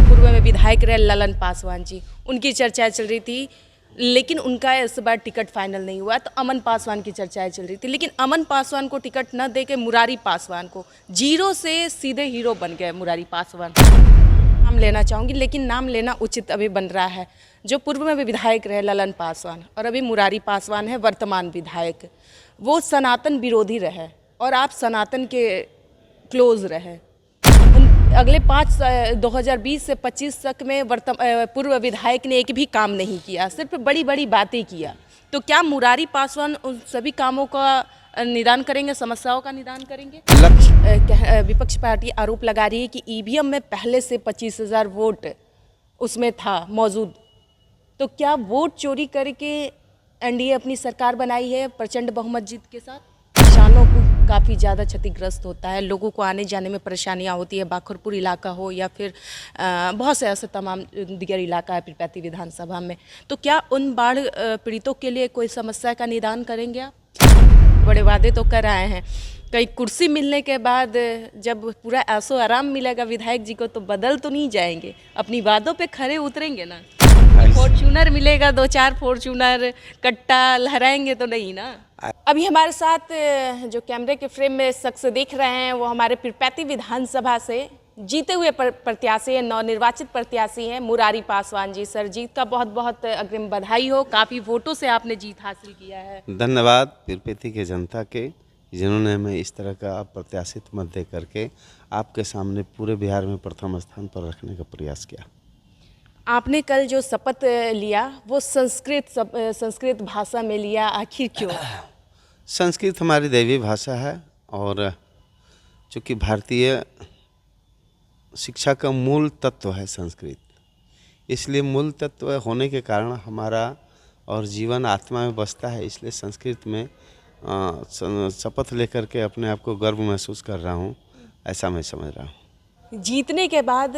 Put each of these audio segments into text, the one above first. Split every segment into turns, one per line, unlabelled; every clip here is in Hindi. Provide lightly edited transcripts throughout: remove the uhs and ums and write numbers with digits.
पूर्व में विधायक रहे ललन पासवान जी, उनकी चर्चाएं चल रही थी, लेकिन उनका इस बार टिकट फाइनल नहीं हुआ। तो अमन पासवान की चर्चाएं चल रही थी, लेकिन अमन पासवान को टिकट न दे के मुरारी पासवान को, जीरो से सीधे हीरो बन गए मुरारी पासवान। नाम लेना चाहूँगी, लेकिन नाम लेना उचित अभी बन रहा है। जो पूर्व में विधायक रहे ललन पासवान और अभी मुरारी पासवान है वर्तमान विधायक, वो सनातन विरोधी रहे और आप सनातन के क्लोज रहे। अगले 2020 से 25 तक में पूर्व विधायक ने एक भी काम नहीं किया, सिर्फ बड़ी बड़ी बातें किया। तो क्या मुरारी पासवान उन सभी कामों का निदान करेंगे, समस्याओं का निदान करेंगे? विपक्ष पार्टी आरोप लगा रही है कि ईवीएम में पहले से 25,000 वोट उसमें था मौजूद। तो क्या वोट चोरी करके एनडीए अपनी सरकार बनाई है प्रचंड बहुमत जीत के साथ? किसानों को काफ़ी ज़्यादा क्षतिग्रस्त होता है, लोगों को आने जाने में परेशानियां होती है, बाखरपुर इलाका हो या फिर बहुत से ऐसे तमाम दिगर इलाका है पीरपैंती विधानसभा में। तो क्या उन बाढ़ पीड़ितों के लिए कोई समस्या का निदान करेंगे आप? बड़े वादे तो कर आए हैं, कई कुर्सी मिलने के बाद जब पूरा ऐसो आराम मिलेगा विधायक जी को तो बदल तो नहीं जाएंगे, अपनी वादों पे खरे उतरेंगे ना? फॉर्च्यूनर मिलेगा, 2-4 फॉर्च्यूनर कट्टा लहराएंगे तो नहीं ना? अभी हमारे साथ जो कैमरे के फ्रेम में शख्स देख रहे हैं वो हमारे पीरपैंती विधानसभा से जीते हुए प्रत्याशी हैं, नवनिर्वाचित प्रत्याशी हैं मुरारी पासवान जी। सर, जीत का बहुत बहुत अग्रिम बधाई हो, काफ़ी वोटों से आपने जीत हासिल किया है।
धन्यवाद पीरपैंती के जनता के, जिन्होंने हमें इस तरह का प्रत्याशित मत दे करके आपके सामने पूरे बिहार में प्रथम स्थान पर रखने का प्रयास किया।
आपने कल जो शपथ लिया वो संस्कृत भाषा में लिया, आखिर क्यों?
संस्कृत हमारी दैवीय भाषा है और चूँकि भारतीय शिक्षा का मूल तत्व है संस्कृत, इसलिए मूल तत्व होने के कारण हमारा और जीवन आत्मा में बसता है। इसलिए संस्कृत में शपथ लेकर के अपने आप को गर्व महसूस कर रहा हूँ, ऐसा मैं समझ रहा हूँ।
जीतने के बाद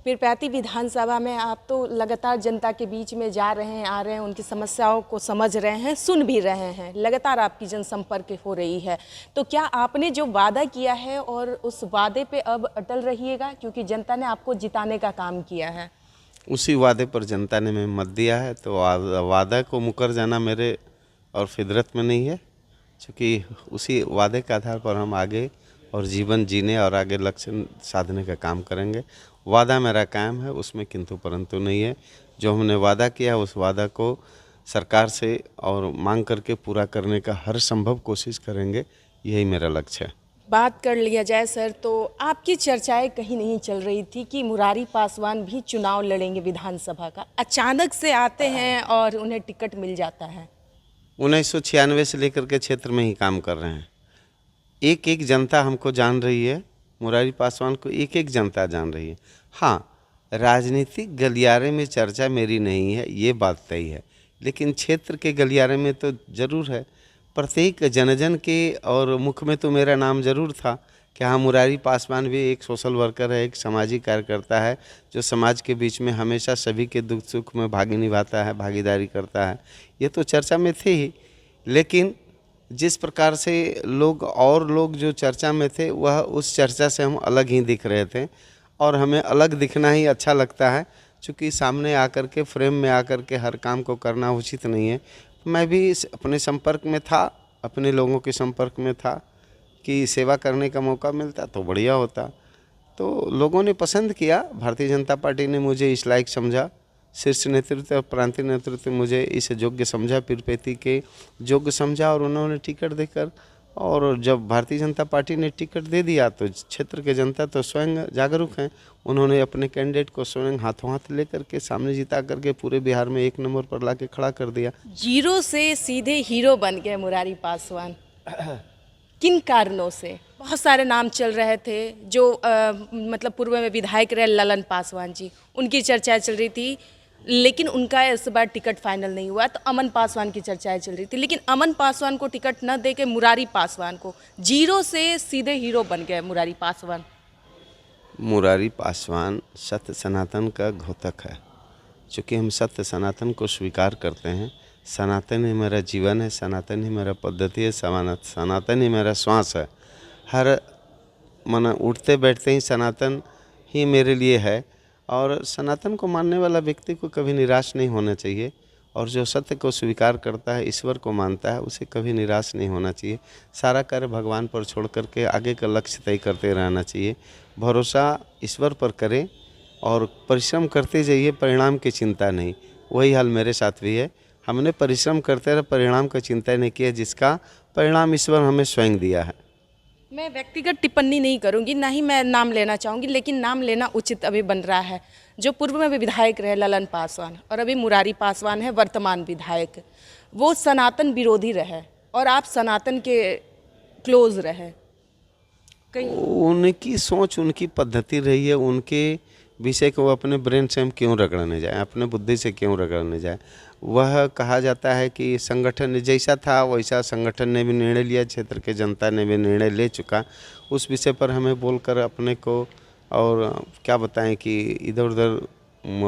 पीरपैंती विधानसभा में आप तो लगातार जनता के बीच में जा रहे हैं, आ रहे हैं, उनकी समस्याओं को समझ रहे हैं, सुन भी रहे हैं, लगातार आपकी जनसंपर्क हो रही है। तो क्या आपने जो वादा किया है और उस वादे पे अब अटल रहिएगा, क्योंकि जनता ने आपको जिताने का काम किया है?
उसी वादे पर जनता ने हमें मत दिया है, तो वादा को मुकर जाना मेरे और फितरत में नहीं है, क्योंकि उसी वादे के आधार पर हम आगे और जीवन जीने और आगे लक्ष्य साधने का काम करेंगे। वादा मेरा कायम है, उसमें किंतु परंतु नहीं है। जो हमने वादा किया उस वादा को सरकार से और मांग करके पूरा करने का हर संभव कोशिश करेंगे, यही मेरा लक्ष्य है।
बात कर लिया जाए सर, तो आपकी चर्चाएं कहीं नहीं चल रही थी कि मुरारी पासवान भी चुनाव लड़ेंगे विधानसभा का, अचानक से आते हैं और उन्हें टिकट मिल जाता है।
1996 से लेकर के क्षेत्र में ही काम कर रहे हैं। एक एक जनता हमको जान रही है, मुरारी पासवान को एक एक जनता जान रही है। हाँ, राजनीतिक गलियारे में चर्चा मेरी नहीं है, ये बात तय है, लेकिन क्षेत्र के गलियारे में तो ज़रूर है। प्रत्येक जन के और मुख में तो मेरा नाम ज़रूर था कि हाँ, मुरारी पासवान भी एक सोशल वर्कर है, एक सामाजिक कार्यकर्ता है, जो समाज के बीच में हमेशा सभी के दुख सुख में निभाता है, भागीदारी करता है। ये तो चर्चा में थे ही, लेकिन जिस प्रकार से लोग जो चर्चा में थे वह उस चर्चा से हम अलग ही दिख रहे थे और हमें अलग दिखना ही अच्छा लगता है, क्योंकि सामने आकर के फ्रेम में आकर के हर काम को करना उचित नहीं है। मैं भी अपने संपर्क में था, अपने लोगों के संपर्क में था कि सेवा करने का मौका मिलता तो बढ़िया होता। तो लोगों ने पसंद किया, भारतीय जनता पार्टी ने मुझे इस लायक समझा, शीर्ष नेतृत्व और प्रांतीय नेतृत्व मुझे इस योग्य समझा, पीरपैंती के योग्य समझा और उन्होंने टिकट देकर, और जब भारतीय जनता पार्टी ने टिकट दे दिया तो क्षेत्र के जनता तो स्वयं जागरूक हैं। उन्होंने अपने कैंडिडेट को स्वयं हाथों हाथ लेकर के सामने जिता करके पूरे बिहार में 1 नंबर पर लाके खड़ा कर दिया।
जीरो से सीधे हीरो बन गए मुरारी पासवान, किन कारणों से? बहुत सारे नाम चल रहे थे, जो मतलब पूर्व में विधायक रहे ललन पासवान जी, उनकी चर्चाएं चल रही थी, लेकिन उनका इस बार टिकट फाइनल नहीं हुआ। तो अमन पासवान की चर्चाएं चल रही थी, लेकिन अमन पासवान को टिकट न दे के मुरारी पासवान को, जीरो से सीधे हीरो बन गए मुरारी पासवान।
मुरारी पासवान सत्य सनातन का घोतक है, चूँकि हम सत्य सनातन को स्वीकार करते हैं। सनातन ही मेरा जीवन है, सनातन ही मेरा पद्धति है, सनातन ही मेरा श्वास है। हर उठते बैठते ही सनातन ही मेरे लिए है और सनातन को मानने वाला व्यक्ति को कभी निराश नहीं होना चाहिए, और जो सत्य को स्वीकार करता है, ईश्वर को मानता है, उसे कभी निराश नहीं होना चाहिए। सारा कार्य भगवान पर छोड़ करके आगे का लक्ष्य तय करते रहना चाहिए। भरोसा ईश्वर पर करें और परिश्रम करते जाइए, परिणाम की चिंता नहीं। वही हाल मेरे साथ भी है। हमने परिश्रम करते रहे, परिणाम का चिंता नहीं किया, जिसका परिणाम ईश्वर हमें स्वयं दिया है।
मैं व्यक्तिगत टिप्पणी नहीं करूंगी, ना ही मैं नाम लेना चाहूँगी, लेकिन नाम लेना उचित अभी बन रहा है। जो पूर्व में भी विधायक रहे ललन पासवान, और अभी मुरारी पासवान है वर्तमान विधायक, वो सनातन विरोधी रहे और आप सनातन के क्लोज रहे। कहीं
उनकी सोच, उनकी पद्धति रही है। उनके विषय को वो अपने ब्रेन से हम क्यों रगड़ने जाए, अपने बुद्धि से क्यों रगड़ने जाए। वह कहा जाता है कि संगठन जैसा था वैसा संगठन ने भी निर्णय लिया, क्षेत्र के जनता ने भी निर्णय ले चुका। उस विषय पर हमें बोलकर अपने को और क्या बताएं कि इधर उधर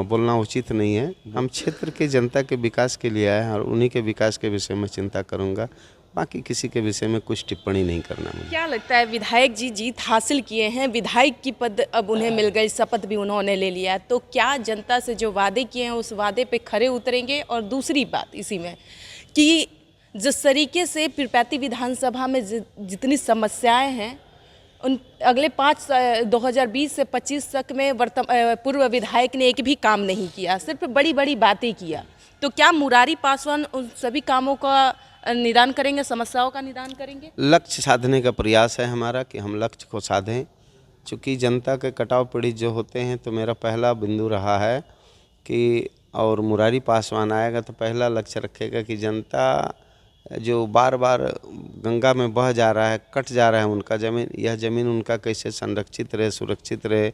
बोलना उचित नहीं है। हम क्षेत्र के जनता के विकास के लिए आए हैं और उन्हीं के विकास के विषय में चिंता करूंगा। बाकी किसी के विषय में कुछ टिप्पणी नहीं करना मुझे।
क्या लगता है, विधायक जी जीत हासिल किए हैं, विधायक की पद अब उन्हें मिल गई, शपथ भी उन्होंने ले लिया, तो क्या जनता से जो वादे किए हैं उस वादे पे खरे उतरेंगे? और दूसरी बात इसी में कि जिस तरीके से पीरपैंती विधानसभा में जितनी समस्याएं हैं, उन अगले 2020 से 25 तक में पूर्व विधायक ने एक भी काम नहीं किया, सिर्फ बड़ी बड़ी बातें किया। तो क्या मुरारी पासवान उन सभी कामों का निदान करेंगे, समस्याओं का निदान करेंगे?
लक्ष्य साधने का प्रयास है हमारा कि हम लक्ष्य को साधें। चूँकि जनता के कटाव पीड़ित जो होते हैं, तो मेरा पहला बिंदु रहा है कि और मुरारी पासवान आएगा तो पहला लक्ष्य रखेगा कि जनता जो बार बार गंगा में बह जा रहा है, कट जा रहा है उनका ज़मीन, यह ज़मीन उनका कैसे संरक्षित रहे, सुरक्षित रहे।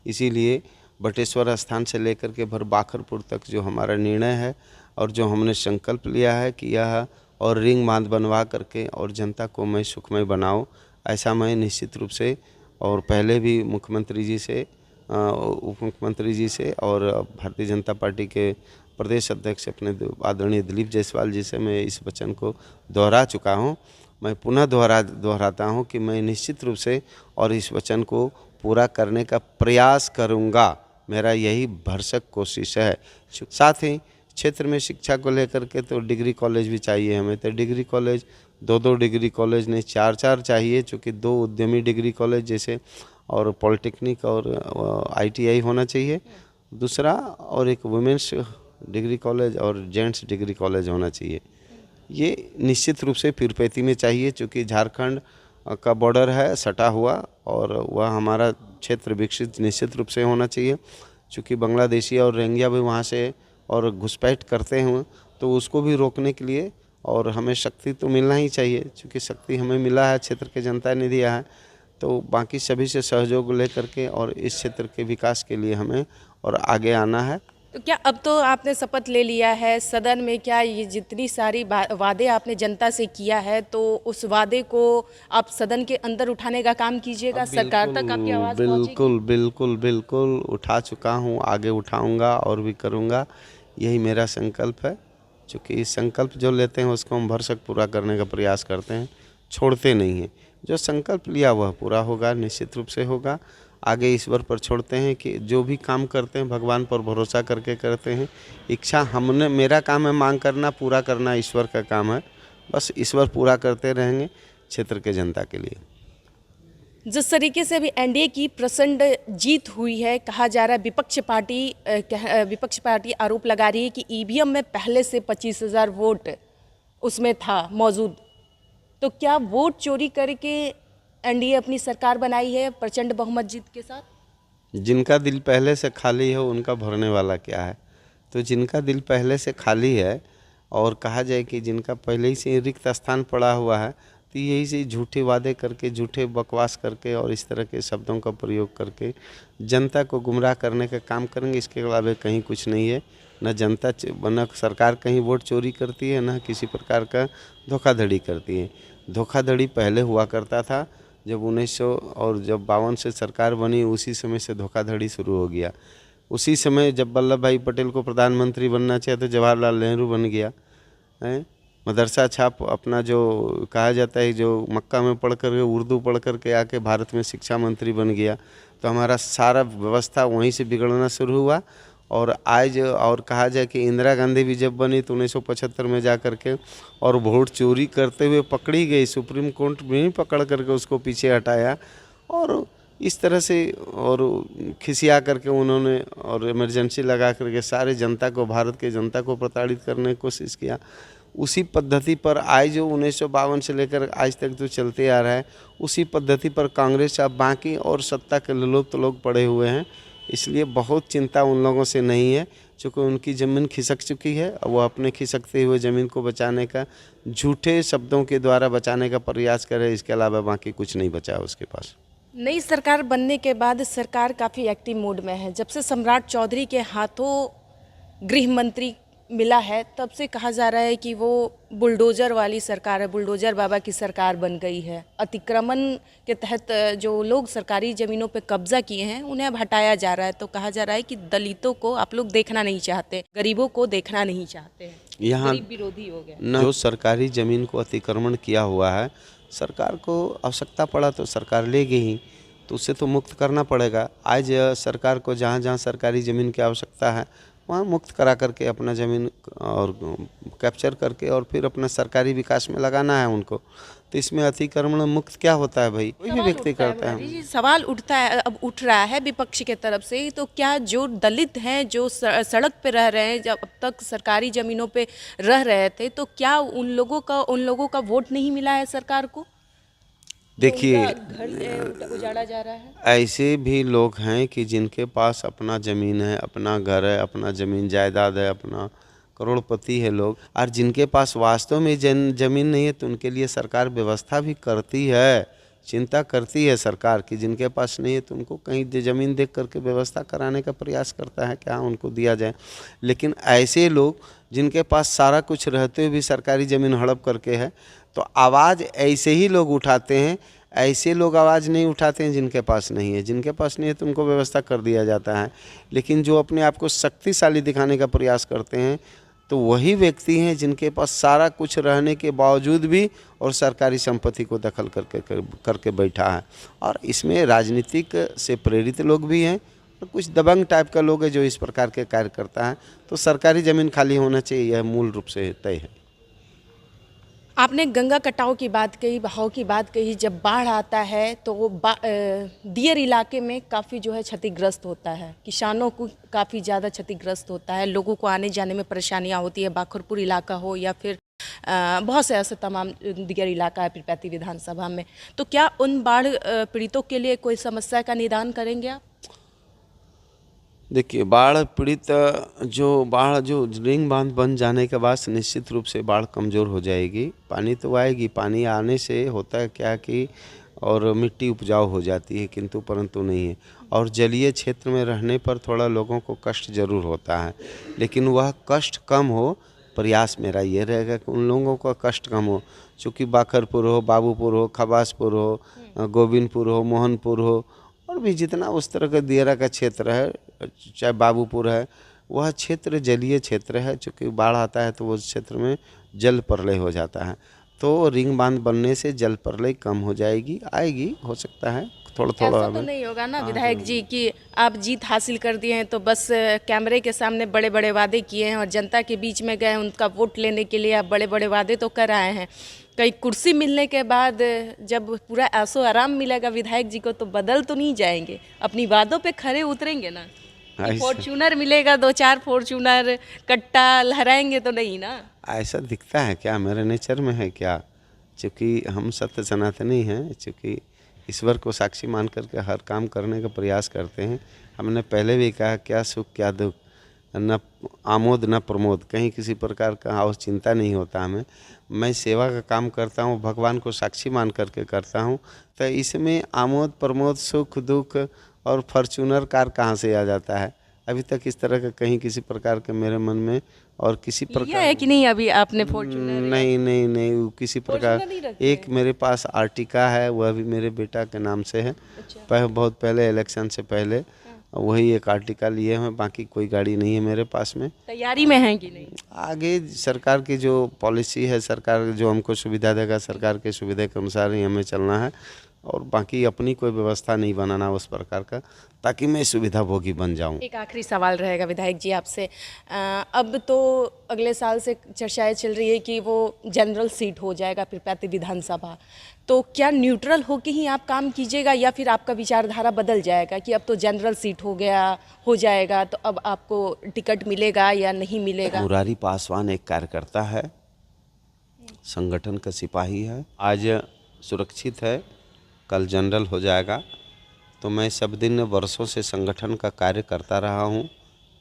इसीलिए बटेश्वर स्थान से लेकर के भर बाखरपुर तक जो हमारा निर्णय है और जो हमने संकल्प लिया है कि यह और रिंग बांध बनवा करके और जनता को मैं सुखमय बनाऊं, ऐसा मैं निश्चित रूप से और पहले भी मुख्यमंत्री जी से, उप मुख्यमंत्री जी से और भारतीय जनता पार्टी के प्रदेश अध्यक्ष अपने आदरणीय दिलीप जायसवाल जी से मैं इस वचन को दोहरा चुका हूं। मैं पुनः दोहराता हूं कि मैं निश्चित रूप से और इस वचन को पूरा करने का प्रयास करूंगा। मेरा यही भरसक कोशिश है। साथ ही क्षेत्र में शिक्षा को लेकर के तो डिग्री कॉलेज भी चाहिए हमें, तो डिग्री कॉलेज 2-2 डिग्री कॉलेज नहीं 4-4 चाहिए, चूँकि 2 उद्यमी डिग्री कॉलेज जैसे और पॉलिटेक्निक और ITI होना चाहिए दूसरा, और एक वुमेंस डिग्री कॉलेज और जेंट्स डिग्री कॉलेज होना चाहिए। ये निश्चित रूप से पीरपैंती में चाहिए, चूँकि झारखंड का बॉर्डर है सटा हुआ और वह हमारा क्षेत्र विकसित निश्चित रूप से होना चाहिए। चूँकि बांग्लादेशी और रोहिंग्या भी वहाँ से और घुसपैठ करते हैं, तो उसको भी रोकने के लिए और हमें शक्ति तो मिलना ही चाहिए। चूँकि शक्ति हमें मिला है, क्षेत्र के जनता ने दिया है, तो बाकी सभी से सहयोग लेकर के और इस क्षेत्र के विकास के लिए हमें और आगे आना है।
तो क्या अब तो आपने शपथ ले लिया है सदन में, क्या ये जितनी सारी वादे आपने जनता से किया है, तो उस वादे को आप सदन के अंदर उठाने का काम कीजिएगा, सरकार तक आपकी आवाज़ पहुंचेगी?
बिल्कुल बिल्कुल बिल्कुल उठा चुका हूँ, आगे उठाऊंगा और भी करूँगा। यही मेरा संकल्प है। चूँकि इस संकल्प जो लेते हैं उसको हम भरसक पूरा करने का प्रयास करते हैं, छोड़ते नहीं हैं। जो संकल्प लिया वह पूरा होगा, निश्चित रूप से होगा। आगे ईश्वर पर छोड़ते हैं कि जो भी काम करते हैं भगवान पर भरोसा करके करते हैं। इच्छा हमने, मेरा काम है मांग करना, पूरा करना ईश्वर का काम है। बस ईश्वर पूरा करते रहेंगे क्षेत्र के जनता के लिए।
जिस तरीके से अभी NDA की प्रचंड जीत हुई है, कहा जा रहा है, विपक्ष पार्टी आरोप लगा रही है कि EVM में पहले से 25,000 वोट उसमें था मौजूद। तो क्या वोट चोरी करके NDA अपनी सरकार बनाई है प्रचंड बहुमत जीत के साथ?
जिनका दिल पहले से खाली है उनका भरने वाला क्या है। तो जिनका दिल पहले से खाली है और कहा जाए कि जिनका पहले ही से रिक्त स्थान पड़ा हुआ है, तो यही से झूठे वादे करके, झूठे बकवास करके और इस तरह के शब्दों का प्रयोग करके जनता को गुमराह करने का काम करेंगे। इसके अलावा कहीं कुछ नहीं है। न जनता न सरकार कहीं वोट चोरी करती है, न किसी प्रकार का धोखाधड़ी करती है। धोखाधड़ी पहले हुआ करता था जब 1900 और जब 52 से सरकार बनी, उसी समय से धोखाधड़ी शुरू हो गया। उसी समय जब वल्लभ भाई पटेल को प्रधानमंत्री बनना चाहिए तो जवाहरलाल नेहरू बन गया है। मदरसा छाप अपना जो कहा जाता है, जो मक्का में पढ़ कर के उर्दू पढ़ कर के आके भारत में शिक्षा मंत्री बन गया, तो हमारा सारा व्यवस्था वहीं से बिगड़ना शुरू हुआ। और आज और कहा जाए कि इंदिरा गांधी भी जब बनी तो 1975 में जा कर के और वोट चोरी करते हुए पकड़ी गई, सुप्रीम कोर्ट में ही पकड़ करके उसको पीछे हटाया। और इस तरह से और खिसिया करके उन्होंने और इमरजेंसी लगा करके सारे जनता को, भारत के जनता को प्रताड़ित करने की कोशिश किया। उसी पद्धति पर आज जो 1952 से लेकर आज तक जो चलते आ रहा है, उसी पद्धति पर कांग्रेस अब बाकी और सत्ता के लुप्त लोग पड़े हुए हैं। इसलिए बहुत चिंता उन लोगों से नहीं है, क्योंकि उनकी ज़मीन खिसक चुकी है। वो अपने खिसकते हुए ज़मीन को बचाने का, झूठे शब्दों के द्वारा बचाने का प्रयास करे, इसके अलावा बाकी कुछ नहीं बचा उसके पास।
नई सरकार बनने के बाद सरकार काफ़ी एक्टिव मोड में है। जब से सम्राट चौधरी के हाथों गृह मंत्री मिला है, तब से कहा जा रहा है कि वो बुलडोज़र वाली सरकार है, बुलडोज़र बाबा की सरकार बन गई है। अतिक्रमण के तहत जो लोग सरकारी ज़मीनों पे कब्जा किए हैं उन्हें अब हटाया जा रहा है। तो कहा जा रहा है कि दलितों को आप लोग देखना नहीं चाहते, गरीबों को देखना नहीं चाहते हैं,
यहाँ
गरीब विरोधी हो गए।
जो सरकारी ज़मीन को अतिक्रमण किया हुआ है, सरकार को आवश्यकता पड़ा तो सरकार लेगी ही, तो उससे तो मुक्त करना पड़ेगा। आज सरकार को जहाँ जहाँ सरकारी ज़मीन की आवश्यकता है वहाँ मुक्त करा करके अपना ज़मीन और कैप्चर करके और फिर अपना सरकारी विकास में लगाना है उनको। तो इसमें अतिक्रमण मुक्त क्या होता है भाई, कोई भी व्यक्ति करता है।
सवाल उठता है, अब उठ रहा है विपक्ष के तरफ से, तो क्या जो दलित हैं, जो सड़क पे रह रहे हैं, जब अब तक सरकारी ज़मीनों पे रह रहे थे, तो क्या उन लोगों का वोट नहीं मिला है सरकार को?
देखिए,
घर उजाड़ा जा रहा है।
ऐसे भी लोग हैं कि जिनके पास अपना ज़मीन है, अपना घर है, अपना ज़मीन जायदाद है, अपना करोड़पति है लोग, और जिनके पास वास्तव में ज़मीन नहीं है, तो उनके लिए सरकार व्यवस्था भी करती है, चिंता करती है सरकार कि जिनके पास नहीं है तो उनको कहीं ज़मीन देख करके व्यवस्था कराने का प्रयास करता है, क्या उनको दिया जाए। लेकिन ऐसे लोग जिनके पास सारा कुछ रहते हुए भी सरकारी ज़मीन हड़प करके है, तो आवाज़ ऐसे ही लोग उठाते हैं। ऐसे लोग आवाज़ नहीं उठाते हैं जिनके पास नहीं है। जिनके पास नहीं है तो उनको व्यवस्था कर दिया जाता है। लेकिन जो अपने आप को शक्तिशाली दिखाने का प्रयास करते हैं, तो वही व्यक्ति हैं जिनके पास सारा कुछ रहने के बावजूद भी और सरकारी संपत्ति को दखल करके बैठा है। और इसमें राजनीतिक से प्रेरित लोग भी हैं और कुछ दबंग टाइप का लोग हैं जो इस प्रकार के कार्य करता है। तो सरकारी ज़मीन खाली होना चाहिए, यह मूल रूप से तय है।
आपने गंगा कटाव की बात कही, बहाव की बात कही। जब बाढ़ आता है तो वो दियर इलाके में काफ़ी जो है क्षतिग्रस्त होता है, किसानों को काफ़ी ज़्यादा क्षतिग्रस्त होता है, लोगों को आने जाने में परेशानियां होती है। बाखरपुर इलाका हो या फिर बहुत से ऐसे तमाम दिगर इलाका है पीरपैंती विधानसभा में। तो क्या उन बाढ़ पीड़ितों के लिए कोई समस्या का निदान करेंगे आप?
देखिए, बाढ़ पीड़ित जो रिंग बांध बन जाने के बाद निश्चित रूप से बाढ़ कमज़ोर हो जाएगी। पानी तो आएगी, पानी आने से होता है क्या कि और मिट्टी उपजाऊ हो जाती है, किंतु परंतु नहीं है। और जलीय क्षेत्र में रहने पर थोड़ा लोगों को कष्ट ज़रूर होता है, लेकिन वह कष्ट कम हो, प्रयास मेरा ये रहेगा कि उन लोगों का कष्ट कम हो। चूँकि बाखरपुर हो, बाबूपुर हो, खबासपुर हो, गोविंदपुर हो, मोहनपुर हो, और भी जितना उस तरह का दियरा का क्षेत्र है, चाहे बाबूपुर है, वह क्षेत्र जलीय क्षेत्र है। चूँकि बाढ़ आता है तो उस क्षेत्र में जल प्रलय हो जाता है। तो रिंग बांध बनने से जल प्रलय कम हो जाएगी, आएगी, हो सकता है थोड़ा थोड़ा।
ऐसा तो नहीं होगा ना विधायक जी कि आप जीत हासिल कर दिए हैं तो बस कैमरे के सामने बड़े बड़े वादे किए हैं और जनता के बीच में गए, उनका वोट लेने के लिए आप बड़े बड़े वादे तो कर आए हैं। कई कुर्सी मिलने के बाद जब पूरा ऐशो आराम मिलेगा विधायक जी को, तो बदल तो नहीं जाएंगे, अपनी वादों पे खरे उतरेंगे ना? फॉर्च्यूनर मिलेगा, 2-4 फॉर्च्यूनर कट्टा लहराएंगे तो नहीं ना?
ऐसा दिखता है क्या? मेरे नेचर में है क्या? चूँकि हम सत्य सनातनी हैं, चूँकि ईश्वर को साक्षी मान करके हर काम करने का प्रयास करते हैं। हमने पहले भी कहा, क्या सुख क्या दुख, न आमोद न प्रमोद, कहीं किसी प्रकार का हाउस चिंता नहीं होता हमें। मैं सेवा का काम करता हूँ, भगवान को साक्षी मान करके करता हूँ। तो इसमें आमोद प्रमोद, सुख दुख और फॉर्च्यूनर कार कहाँ से आ जाता है? अभी तक इस तरह का कहीं किसी प्रकार के मेरे मन में और किसी प्रकार
है कि नहीं अभी आपने फॉर्च्यूनर?
नहीं, वो किसी प्रकार। एक मेरे पास आर्टिका है, वह भी मेरे बेटा के नाम से है। बहुत पहले इलेक्शन से पहले वही एक आर्टिका लिए हैं, बाकी कोई गाड़ी नहीं है मेरे पास में।
तैयारी में हैं कि नहीं?
आगे सरकार की जो पॉलिसी है, सरकार जो हमको सुविधा देगा, सरकार के सुविधा के अनुसार ही हमें चलना है, और बाकी अपनी कोई व्यवस्था नहीं बनाना उस प्रकार का, ताकि मैं सुविधा भोगी बन जाऊं।
एक आखिरी सवाल रहेगा विधायक जी आपसे। अब तो अगले साल से चर्चाएं चल रही है कि वो जनरल सीट हो जाएगा पिरपैती विधानसभा, तो क्या न्यूट्रल होके ही आप काम कीजिएगा या फिर आपका विचारधारा बदल जाएगा कि अब तो जनरल सीट हो जाएगा तो अब आपको टिकट मिलेगा या नहीं मिलेगा?
मुरारी पासवान एक कार्यकर्ता है, संगठन का सिपाही है, आज सुरक्षित है, कल जनरल हो जाएगा। तो मैं सब दिन वर्षों से संगठन का कार्य करता रहा हूँ,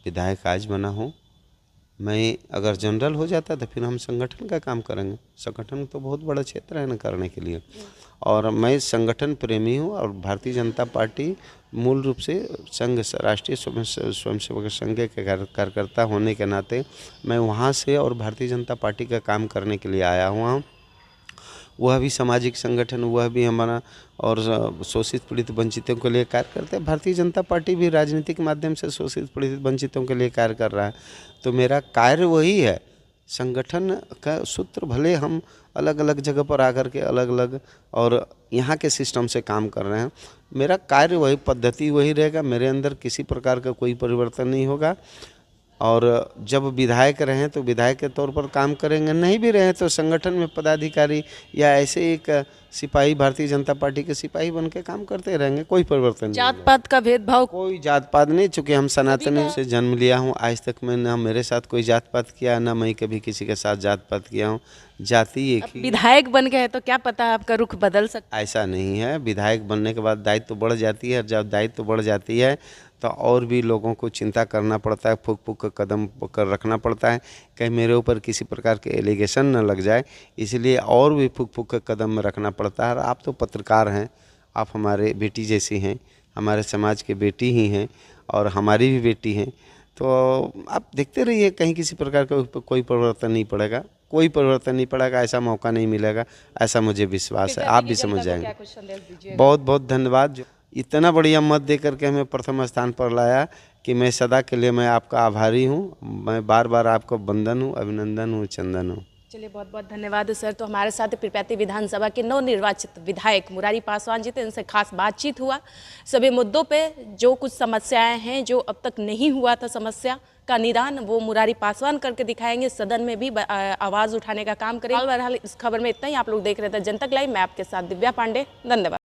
विधायक आज बना हूँ। मैं अगर जनरल हो जाता तो फिर हम संगठन का काम करेंगे। संगठन तो बहुत बड़ा क्षेत्र है ना करने के लिए, और मैं संगठन प्रेमी हूँ। और भारतीय जनता पार्टी मूल रूप से संघ, राष्ट्रीय स्वयंसेवक संघ के कार्यकर्ता होने के नाते मैं वहाँ से और भारतीय जनता पार्टी का काम करने के लिए आया हुआ हूँ। वह भी सामाजिक संगठन, वह भी हमारा, और शोषित पीड़ित वंचितों के लिए कार्य करते हैं। भारतीय जनता पार्टी भी राजनीतिक माध्यम से शोषित पीड़ित वंचितों के लिए कार्य कर रहा है। तो मेरा कार्य वही है, संगठन का सूत्र भले हम अलग अलग जगह पर आकर के अलग अलग और यहाँ के सिस्टम से काम कर रहे हैं, मेरा कार्य वही, पद्धति वही रहेगा। मेरे अंदर किसी प्रकार का कोई परिवर्तन नहीं होगा। और जब विधायक रहें तो विधायक के तौर पर काम करेंगे, नहीं भी रहें तो संगठन में पदाधिकारी या ऐसे एक सिपाही, भारतीय जनता पार्टी के सिपाही बन के काम करते रहेंगे। कोई परिवर्तन नहीं,
जात पात का भेदभाव?
कोई जात पात नहीं, चूँकि हम सनातनी से जन्म लिया हूँ। आज तक मैं ना मेरे साथ कोई जात पात किया, ना मैं कभी किसी के साथ जात पात किया हूँ। जाति एक ही।
विधायक बन गए तो क्या पता आपका रुख बदल सकता?
ऐसा नहीं है, विधायक बनने के बाद दायित्व तो बढ़ जाती है। जब दायित्व बढ़ जाती है तो और भी लोगों को चिंता करना पड़ता है, फूक फूक कर कदम कर रखना पड़ता है, कहीं मेरे ऊपर किसी प्रकार के एलिगेशन न लग जाए, इसलिए और भी फूक फूक कर कदम में रखना पड़ता है। और आप तो पत्रकार हैं, आप हमारे बेटी जैसी हैं, हमारे समाज के बेटी ही हैं और हमारी भी बेटी हैं। तो आप देखते रहिए, कहीं किसी प्रकार का कोई परिवर्तन नहीं पड़ेगा, कोई परिवर्तन नहीं पड़ेगा, ऐसा मौका नहीं मिलेगा, ऐसा मुझे विश्वास है। आप भी समझ जाएंगे। बहुत बहुत धन्यवाद, इतना बढ़िया मत दे करके हमें प्रथम स्थान पर लाया कि मैं सदा के लिए मैं आपका आभारी हूँ। मैं बार बार आपको वंदन हूँ, अभिनंदन हूँ, चंदन हूँ।
चलिए, बहुत बहुत धन्यवाद सर। तो हमारे साथ पिरपैती विधानसभा के नवनिर्वाचित विधायक मुरारी पासवान जी थे, इनसे खास बातचीत हुआ। सभी मुद्दों पे जो कुछ समस्याएं हैं, जो अब तक नहीं हुआ था समस्या का निदान, वो मुरारी पासवान करके दिखाएंगे। सदन में भी आवाज़ उठाने का काम करेंगे। बहरहाल इस खबर में इतना ही। आप लोग देख रहे थे जनतक लाइव, मैं आपके साथ दिव्या पांडे। धन्यवाद।